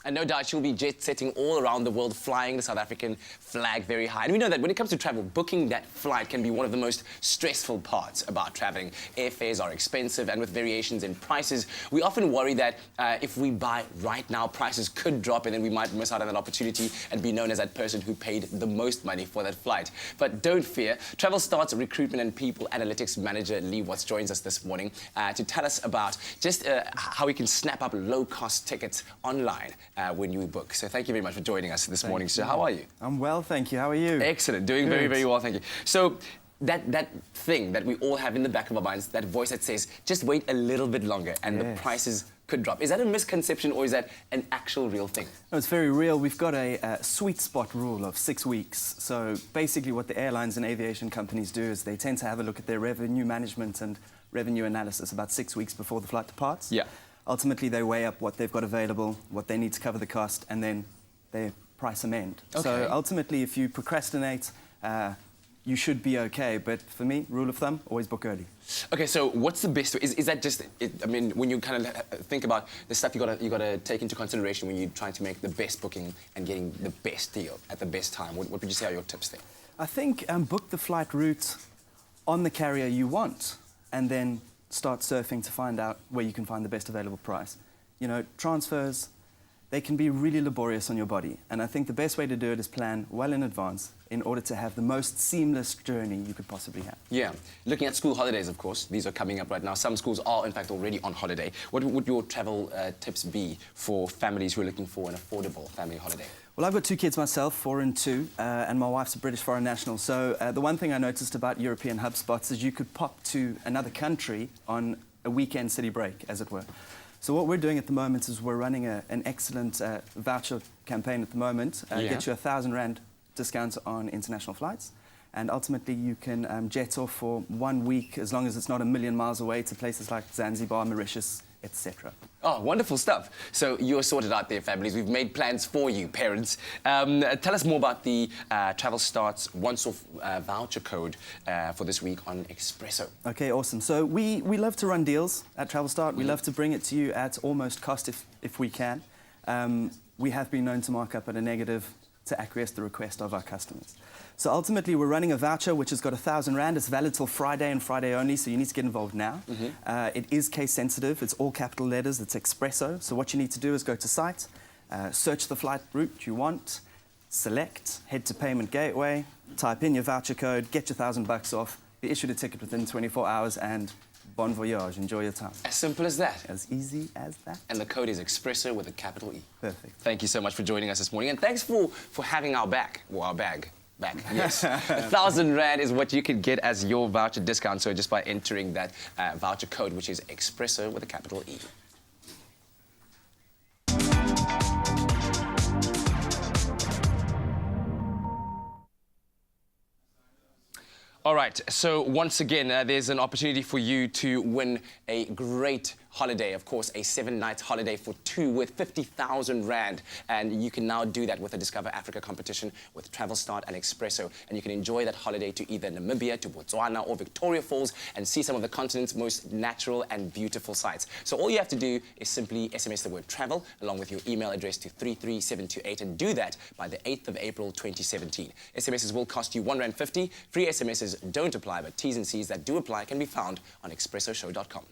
And no doubt she'll be jet-setting all around the world, flying the South African flag very high. And we know that when it comes to travel, booking that flight can be one of the most stressful parts about traveling. Airfares are expensive, and with variations in prices, we often worry that if we buy right now, prices could drop, and then we might miss out on that opportunity and be known as that person who paid the most money for that flight. But don't fear. Travelstart's recruitment and people analytics manager, Lee Watts, joins us this morning to tell us about just how we can snap up low-cost tickets online when you book. So thank you very much for joining us this morning, sir. How are you? I'm well, thank you. How are you? Excellent. Doing very, very well, thank you. So that thing that we all have in the back of our minds, that voice that says, just wait a little bit longer and the prices could drop. Is that a misconception or is that an actual real thing? No, it's very real. We've got a sweet spot rule of 6 weeks. So basically what the airlines and aviation companies do is they tend to have a look at their revenue management and revenue analysis about 6 weeks before the flight departs. Yeah. Ultimately, they weigh up what they've got available, what they need to cover the cost, and then they price amend. Okay. So ultimately, if you procrastinate, you should be okay. But for me, rule of thumb, always book early. Okay, so what's the best way? Is that just it? I mean, when you kind of think about the stuff you gotta take into consideration when you're trying to make the best booking and getting the best deal at the best time. What would you say are your tips there? I think book the flight route on the carrier you want, and then start surfing to find out where you can find the best available price. You know, transfers, they can be really laborious on your body, and I think the best way to do it is plan well in advance in order to have the most seamless journey you could possibly have. Yeah. Looking at school holidays, of course, these are coming up right now. Some schools are, in fact, already on holiday. What would your travel tips be for families who are looking for an affordable family holiday? Well, I've got 2 kids myself, 4 and 2, and my wife's a British foreign national. So the one thing I noticed about European hub spots is you could pop to another country on a weekend city break, as it were. So what we're doing at the moment is we're running an excellent voucher campaign at the moment. Get you R1,000 discount on international flights. And ultimately, you can jet off for 1 week, as long as it's not a million miles away, to places like Zanzibar, Mauritius, etc. Oh, wonderful stuff. So you're sorted out there, families. We've made plans for you, parents. Tell us more about the Travelstart's once-off voucher code for this week on Expresso. Okay, awesome. So we love to run deals at Travelstart. We love to bring it to you at almost cost if we can. We have been known to mark up at a negative to acquiesce the request of our customers. So ultimately, we're running a voucher which has got R1,000. It's valid till Friday and Friday only, so you need to get involved now. It is case sensitive. It's all capital letters. It's Expresso. So what you need to do is go to site, search the flight route you want, select, head to payment gateway, type in your voucher code, get your $1,000 off, be issued a ticket within 24 hours, and bon voyage. Enjoy your time. As simple as that. As easy as that. And the code is Expresso with a capital E. Perfect. Thank you so much for joining us this morning, and thanks for having our back, well, our bag. Back. Yes. R1,000 is what you could get as your voucher discount, so just by entering that voucher code, which is Expresso with a capital E. All right, so once again, there's an opportunity for you to win a great holiday, of course, a 7-night holiday for 2 with 50,000 Rand. And you can now do that with the Discover Africa competition with Travelstart and Expresso. And you can enjoy that holiday to either Namibia, to Botswana, or Victoria Falls and see some of the continent's most natural and beautiful sights. So all you have to do is simply SMS the word travel along with your email address to 33728 and do that by the 8th of April 2017. SMSs will cost you R1.50. Free SMSs don't apply, but T's and C's that do apply can be found on expressoshow.com.